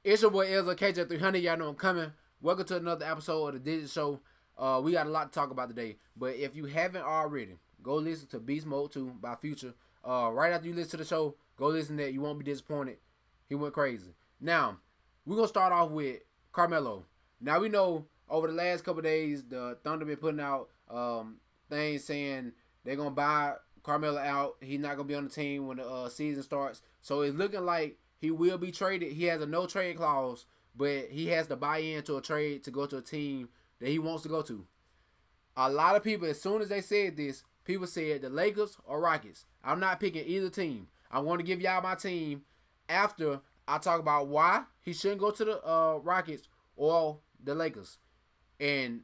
It's your boy Elza KJ300. Y'all know I'm coming. Welcome to another episode of the Digit Show. We got a lot to talk about today. But if you haven't already, go listen to Beast Mode 2 by Future. Right after you listen to the show, go listen to that. You won't be disappointed. He went crazy. Now, we're going to start off with Carmelo. Now, we know over the last couple of days, the Thunder been putting out things saying they're going to buy Carmelo out. He's not going to be on the team when the season starts. So it's looking like he will be traded. He has a no trade clause, but he has to buy into a trade to go to a team that he wants to go to. A lot of people, as soon as they said this, people said the Lakers or Rockets. I'm not picking either team. I'm going to give y'all my team after I talk about why he shouldn't go to the Rockets or the Lakers. And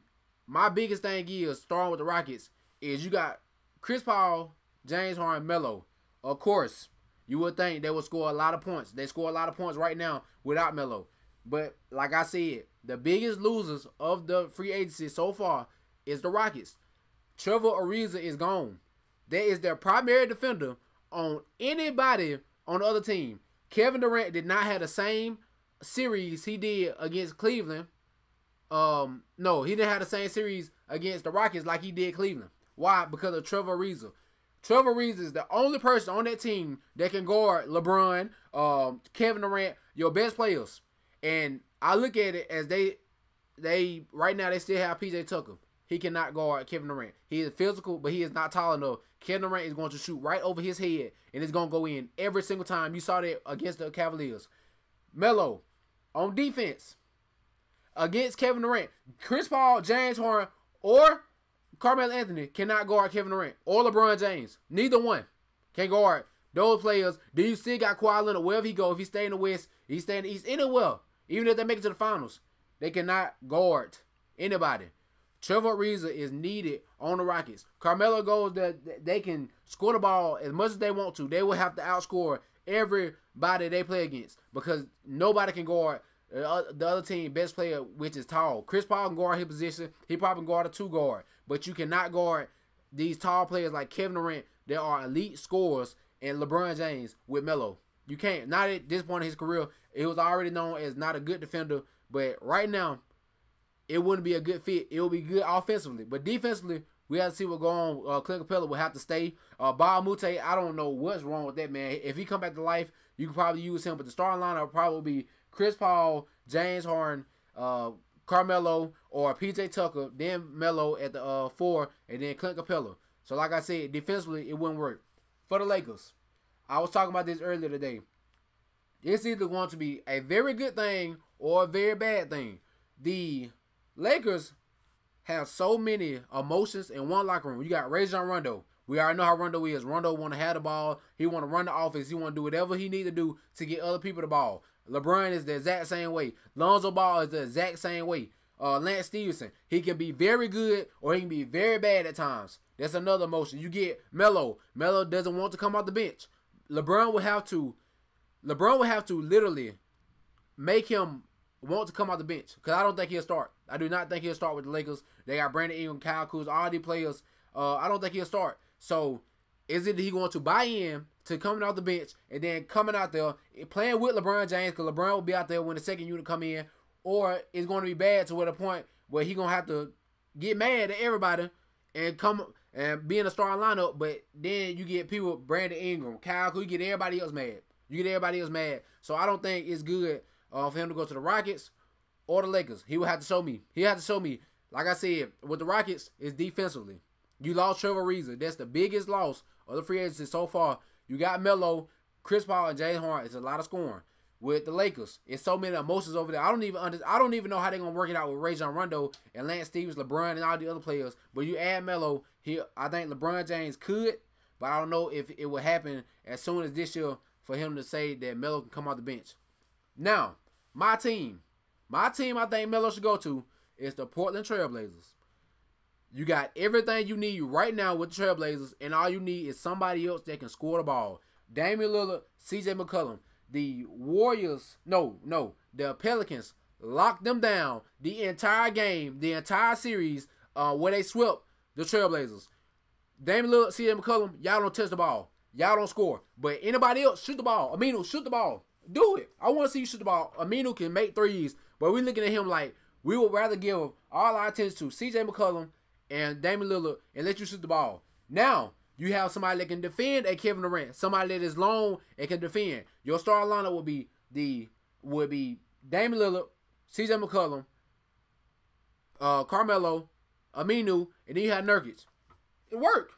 my biggest thing is, starting with the Rockets, is you got Chris Paul, James Harden, Melo. Of course, you would think they would score a lot of points. They score a lot of points right now without Melo. But like I said, the biggest losers of the free agency so far is the Rockets. Trevor Ariza is gone. That is their primary defender on anybody on the other team. Kevin Durant did not have the same series he did against Cleveland. No, he didn't have the same series against the Rockets like he did Cleveland. Why? Because of Trevor Ariza. Trevor Ariza is the only person on that team that can guard LeBron, Kevin Durant, your best players. And I look at it as they right now they still have PJ Tucker. He cannot guard Kevin Durant. He is physical, but he is not tall enough. Kevin Durant is going to shoot right over his head, and it's going to go in every single time. You saw that against the Cavaliers. Melo, on defense, against Kevin Durant, Chris Paul, James Harden, or Carmelo Anthony cannot guard Kevin Durant or LeBron James. Neither one can guard those players. Then you still got Kawhi Leonard wherever he go. If he stay in the West, he stay in the East, anywhere. Even if they make it to the finals, they cannot guard anybody. Trevor Ariza is needed on the Rockets. Carmelo goes that they can score the ball as much as they want to. They will have to outscore everybody they play against because nobody can guard the other team best player, which is tall. Chris Paul can guard his position. He probably can guard a 2 guard. But you cannot guard these tall players like Kevin Durant that are elite scorers and LeBron James with Melo. You can't. Not at this point in his career. It was already known as not a good defender. But right now, it wouldn't be a good fit. It will be good offensively. But defensively, we have to see what's going on. Clint Capella will have to stay. Bob Mute, I don't know what's wrong with that, man. If he come back to life, you can probably use him. But the starting lineup will probably be Chris Paul, James Harden, Carmelo, or PJ Tucker, then Melo at the 4, and then Clint Capella. So like I said, defensively, it wouldn't work. For the Lakers, I was talking about this earlier today. It's either going to be a very good thing or a very bad thing. The Lakers have so many emotions in one locker room. You got Rajon Rondo. We already know how Rondo is. Rondo want to have the ball. He want to run the offense. He want to do whatever he need to do to get other people the ball. LeBron is the exact same way. Lonzo Ball is the exact same way. Lance Stevenson, he can be very good or he can be very bad at times. That's another emotion. You get Melo. Melo doesn't want to come off the bench. LeBron will have to literally make him want to come off the bench because I don't think he'll start. I do not think he'll start with the Lakers. They got Brandon Ingram, Kyle Kuzma, all these players. I don't think he'll start. So is it he going to buy in to coming off the bench and then coming out there playing with LeBron James because LeBron will be out there when the second unit come in, or it's going to be bad to the point where he's going to have to get mad at everybody and come and be in the starting lineup, but then you get people, Brandon Ingram, Kyle Kuzma, you get everybody else mad. So I don't think it's good for him to go to the Rockets or the Lakers. He would have to show me. Like I said, with the Rockets, it's defensively. You lost Trevor Ariza. That's the biggest loss of the free agency so far. You got Melo, Chris Paul, and James Harden. It's a lot of scoring. With the Lakers, it's so many emotions over there. I don't even know how they're gonna work it out with Rajon Rondo and Lance Stevens, LeBron, and all the other players. But you add Melo here, I think LeBron James could, but I don't know if it will happen as soon as this year for him to say that Melo can come off the bench. Now, my team I think Melo should go to is the Portland Trailblazers. You got everything you need right now with the Trailblazers, and all you need is somebody else that can score the ball. Damian Lillard, CJ McCollum. The Warriors, the Pelicans locked them down the entire game, the entire series, where they swept the Trailblazers. Damian Lillard, CJ McCollum, y'all don't touch the ball. Y'all don't score. But anybody else, shoot the ball. Amino, shoot the ball. Do it. I want to see you shoot the ball. Aminu can make threes, but we looking at him like we would rather give all our attention to C.J. McCollum and Damian Lillard and let you shoot the ball. Now, you have somebody that can defend a Kevin Durant, somebody that is long and can defend. Your star lineup would be Damian Lillard, C.J. McCollum, Carmelo, Aminu, and then you have Nurkic. It'll work.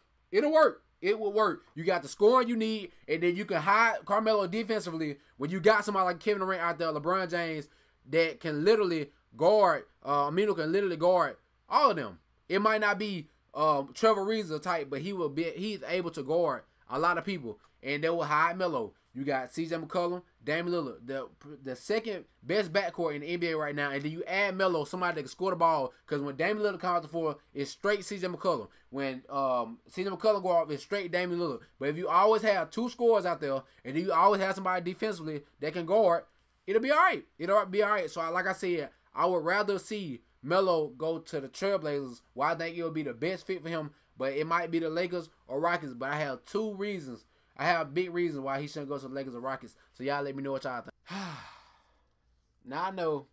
It will work. You got the scoring you need, and then you can hide Carmelo defensively when you got somebody like Kevin Durant out there, LeBron James, that can literally guard. Aminu can literally guard all of them. It might not be Trevor Ariza type, but he's able to guard a lot of people, and they will hide Melo. You got C.J. McCollum, Damian Lillard, the second best backcourt in the NBA right now, and then you add Melo, somebody that can score the ball, because when Damian Lillard comes out the floor, it's straight C.J. McCollum. When C.J. McCollum go off, it's straight Damian Lillard. But if you always have two scorers out there, and then you always have somebody defensively that can guard, it'll be all right. It'll be all right. So like I said, I would rather see Melo go to the Trailblazers, where I think it would be the best fit for him, but it might be the Lakers or Rockets. But I have two reasons. I have big reasons why he shouldn't go to the Lakers or Rockets. So y'all let me know what y'all think. Now I know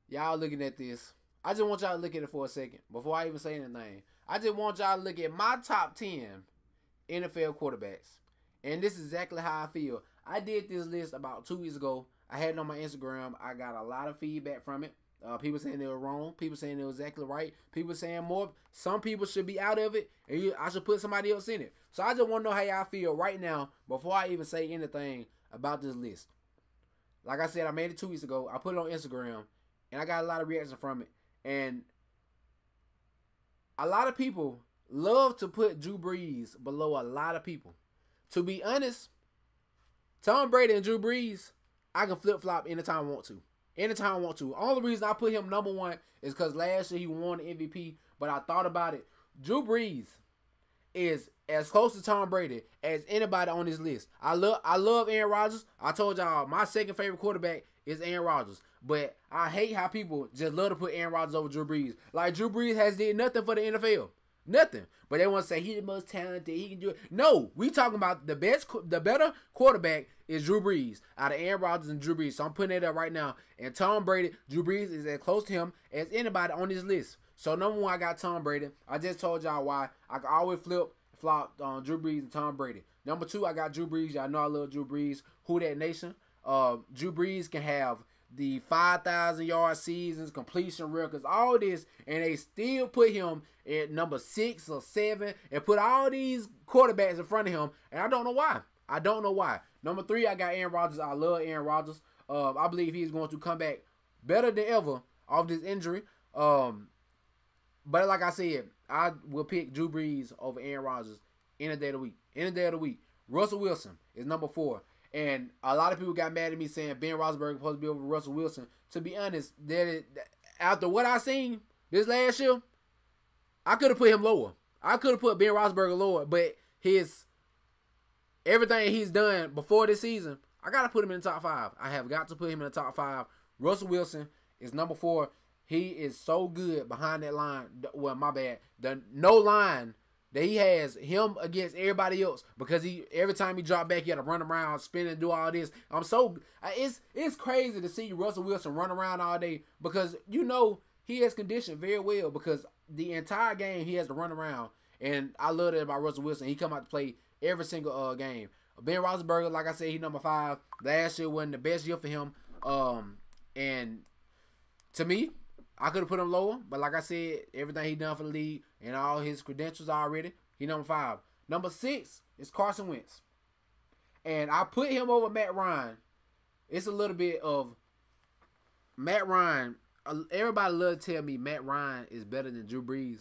y'all looking at this. I just want y'all to look at it for a second before I even say anything. I just want y'all to look at my top 10 NFL quarterbacks. And this is exactly how I feel. I did this list about 2 weeks ago. I had it on my Instagram. I got a lot of feedback from it. People saying they were wrong. People saying it was exactly right. People saying more. Some people should be out of it, and I should put somebody else in it. So I just want to know how y'all feel right now before I even say anything about this list. Like I said, I made it 2 weeks ago. I put it on Instagram, and I got a lot of reaction from it. And a lot of people love to put Drew Brees below a lot of people. To be honest, Tom Brady and Drew Brees, I can flip-flop anytime I want to. Anytime I want to. Only reason I put him number one is because last year he won the MVP. But I thought about it. Drew Brees is as close to Tom Brady as anybody on this list. I love Aaron Rodgers. I told y'all my second favorite quarterback is Aaron Rodgers. But I hate how people just love to put Aaron Rodgers over Drew Brees. Like Drew Brees has did nothing for the NFL. Nothing. But they want to say he's the most talented. He can do it. No, we talking about the better quarterback is Drew Brees out of Aaron Rodgers and Drew Brees. So I'm putting it up right now. And Tom Brady, Drew Brees is as close to him as anybody on this list. So number one, I got Tom Brady. I just told y'all why. I can always flop on Drew Brees and Tom Brady. Number two, I got Drew Brees. Y'all know I love Drew Brees. Who that nation? Drew Brees can have the 5,000-yard seasons, completion records, all this, and they still put him at number 6 or 7 and put all these quarterbacks in front of him, and I don't know why. I don't know why. Number 3, I got Aaron Rodgers. I love Aaron Rodgers. I believe he's going to come back better than ever off this injury. But like I said, I will pick Drew Brees over Aaron Rodgers any day of the week. Any day of the week. Russell Wilson is number 4. And a lot of people got mad at me saying Ben Roethlisberger is supposed to be over Russell Wilson. To be honest, after what I seen this last year, I could have put him lower. I could have put Ben Roethlisberger lower, but everything he's done before this season, I got to put him in the top 5. I have got to put him in the top 5. Russell Wilson is number 4. He is so good behind that line. Well, my bad. The no line that he has, him against everybody else, because every time he drop back, he had to run around, spin and do all this. It's crazy to see Russell Wilson run around all day, because he has conditioned very well, because the entire game he has to run around, and I love that about Russell Wilson. He come out to play every single game. Ben Roethlisberger, like I said, he's number 5. Last year wasn't the best year for him, and to me, I could have put him lower, but like I said, everything he done for the league and all his credentials already, he number 5. Number 6 is Carson Wentz. And I put him over Matt Ryan. It's a little bit of Matt Ryan. Everybody love to tell me Matt Ryan is better than Drew Brees.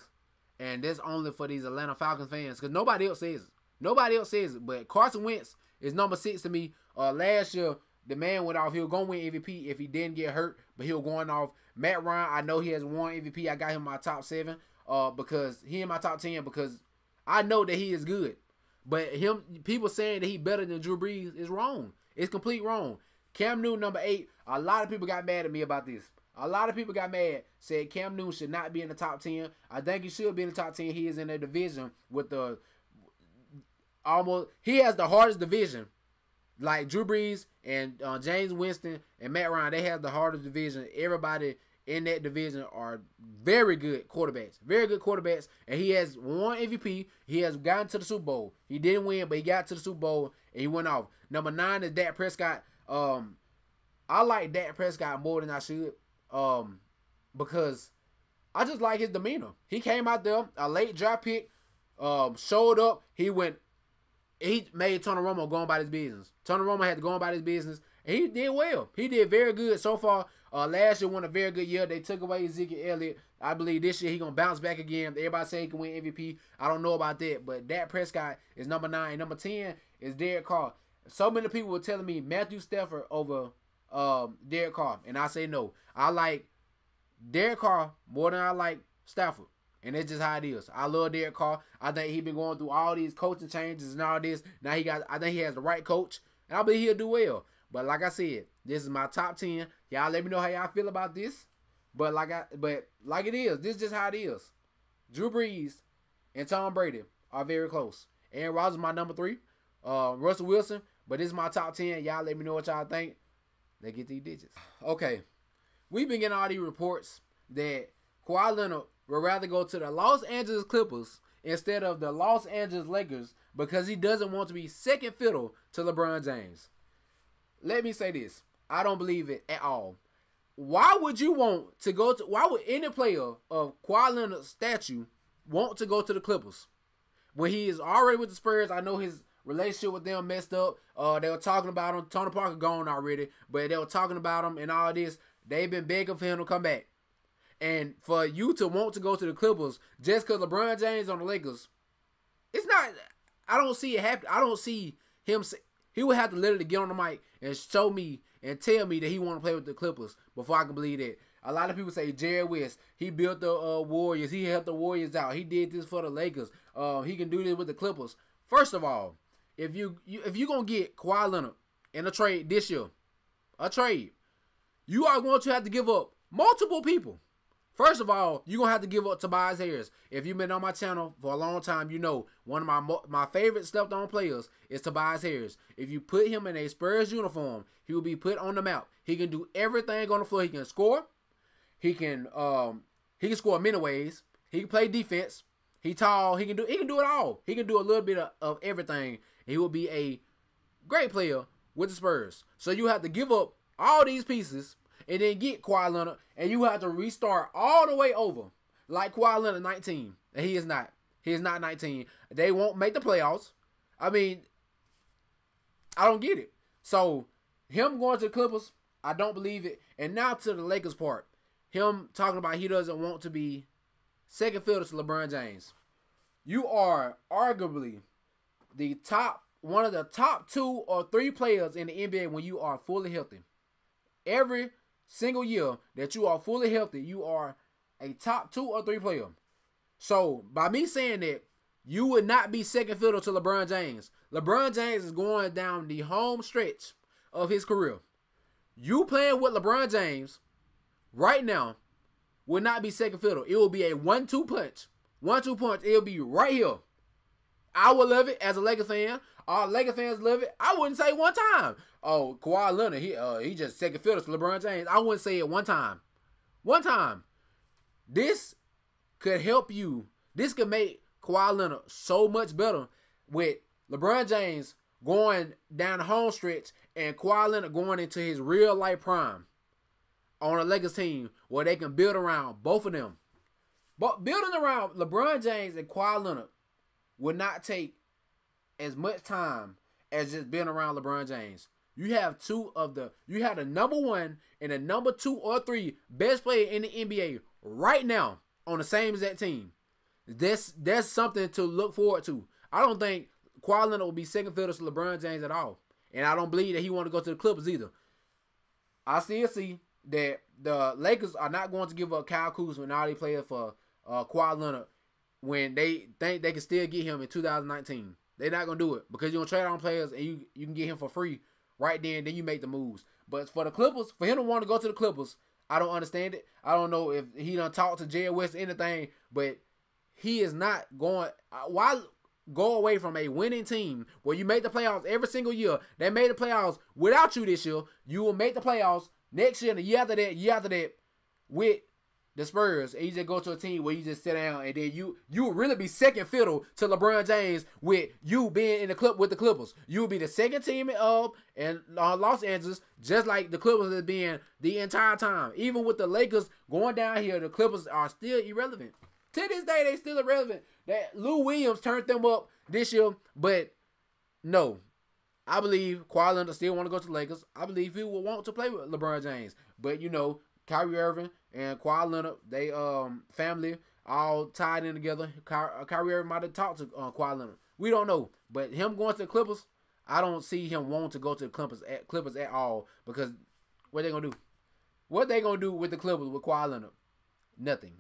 And that's only for these Atlanta Falcons fans, because nobody else says it. Nobody else says it. But Carson Wentz is number 6 to me. Last year, the man went off. He was going to win MVP if he didn't get hurt, but he was going off. Matt Ryan, I know he has won MVP. I got him in my top 7 because he in my top 10 because I know that he is good. But people saying that he better than Drew Brees is wrong. It's complete wrong. Cam Newton, number 8. A lot of people got mad at me about this. A lot of people got mad, said Cam Newton should not be in the top 10. I think he should be in the top 10. He is in a division with he has the hardest division like Drew Brees and James Winston and Matt Ryan, they have the hardest division. Everybody in that division are very good quarterbacks. Very good quarterbacks. And he has won MVP. He has gotten to the Super Bowl. He didn't win, but he got to the Super Bowl and he went off. Number 9 is Dak Prescott. I like Dak Prescott more than I should. Because I just like his demeanor. He came out there, a late draft pick, showed up. He made Tony Romo go about his business. Tony Romo had to go about his business, and he did well. He did very good so far. Last year won a very good year. They took away Ezekiel Elliott. I believe this year he's going to bounce back again. Everybody say he can win MVP. I don't know about that, but Dak Prescott is number 9. Number 10 is Derek Carr. So many people were telling me Matthew Stafford over Derek Carr, and I say no. I like Derek Carr more than I like Stafford. And that's just how it is. I love Derek Carr. I think he's been going through all these coaching changes and all this. Now I think he has the right coach. And I believe he'll do well. But like I said, this is my top 10. Y'all let me know how y'all feel about this. But like it is, this is just how it is. Drew Brees and Tom Brady are very close. Aaron Rodgers is my number 3. Russell Wilson. But this is my top 10. Y'all let me know what y'all think. Let's get these digits. Okay. We've been getting all these reports that Kawhi Leonard would rather go to the Los Angeles Clippers instead of the Los Angeles Lakers because he doesn't want to be second fiddle to LeBron James. Let me say this. I don't believe it at all. Why would you want to go to, why would any player of Kawhi Leonard's stature want to go to the Clippers? When he is already with the Spurs, I know his relationship with them messed up. They were talking about him. Tony Parker gone already, but they were talking about him and all this. They've been begging for him to come back. And for you to want to go to the Clippers just because LeBron James on the Lakers, it's not, I don't see it happen. I don't see him, he would have to literally get on the mic and show me and tell me that he want to play with the Clippers before I can believe that. A lot of people say Jerry West, he built the Warriors, he helped the Warriors out, he did this for the Lakers, he can do this with the Clippers. First of all, if you going to get Kawhi Leonard in a trade this year, you are going to have to give up multiple people. First of all, you're going to have to give up Tobias Harris. If you've been on my channel for a long time, you know one of my favorite slept-on players is Tobias Harris. If you put him in a Spurs uniform, he will be put on the map. He can do everything on the floor. He can score. He can score many ways. He can play defense. He tall. He can do it all. He can do a little bit of everything. He will be a great player with the Spurs. So you have to give up all these pieces and then get Kawhi Leonard, and you have to restart all the way over like Kawhi Leonard 19. And he is not. He is not 19. They won't make the playoffs. I mean, I don't get it. So him going to the Clippers, I don't believe it. And now to the Lakers part. Him talking about he doesn't want to be second fiddle to LeBron James. You are arguably one of the top 2 or 3 players in the NBA when you are fully healthy. Every single year that you are fully healthy, you are a top 2 or 3 player. So by me saying that, you would not be second fiddle to LeBron James. LeBron James is going down the home stretch of his career. You playing with LeBron James right now would not be second fiddle. It will be a 1-2 punch. 1-2 punch. It'll be right here. I would love it as a Lakers fan. All Lakers fans love it. I wouldn't say one time, oh, Kawhi Leonard, he just second fiddle to LeBron James. I wouldn't say it one time. One time. This could help you. This could make Kawhi Leonard so much better with LeBron James going down the home stretch and Kawhi Leonard going into his real life prime on a Lakers team where they can build around both of them. But building around LeBron James and Kawhi Leonard would not take as much time as just being around LeBron James. You have you have the number 1 and the number 2 or 3 best player in the NBA right now on the same exact team. That's something to look forward to. I don't think Kawhi Leonard will be second fiddle to LeBron James at all. And I don't believe that he want to go to the Clippers either. I still see that the Lakers are not going to give up Kyle Kuzma and all they players for Kawhi Leonard when they think they can still get him in 2019. They're not going to do it because you're going to trade on players and you can get him for free right then you make the moves. But for the Clippers, for him to want to go to the Clippers, I don't understand it. I don't know if he done talked to Jerry West or anything, but he is not going. Why go away from a winning team where you make the playoffs every single year. They made the playoffs without you this year. You will make the playoffs next year and the year after that with the Spurs. And you just go to a team where you just sit down and then you will really be second fiddle to LeBron James with you being in the club with the Clippers. You will be the second team in Los Angeles, just like the Clippers have been the entire time. Even with the Lakers going down here, the Clippers are still irrelevant. To this day, they still irrelevant. That Lou Williams turned them up this year, but no. I believe Kawhi Leonard still want to go to the Lakers. I believe he will want to play with LeBron James. But, you know, Kyrie Irving and Kawhi Leonard, they family all tied in together. Kyrie Irving might have talked to Kawhi Leonard. We don't know. But him going to the Clippers, I don't see him wanting to go to the Clippers at all, because what they going to do? What they going to do with the Clippers with Kawhi Leonard? Nothing.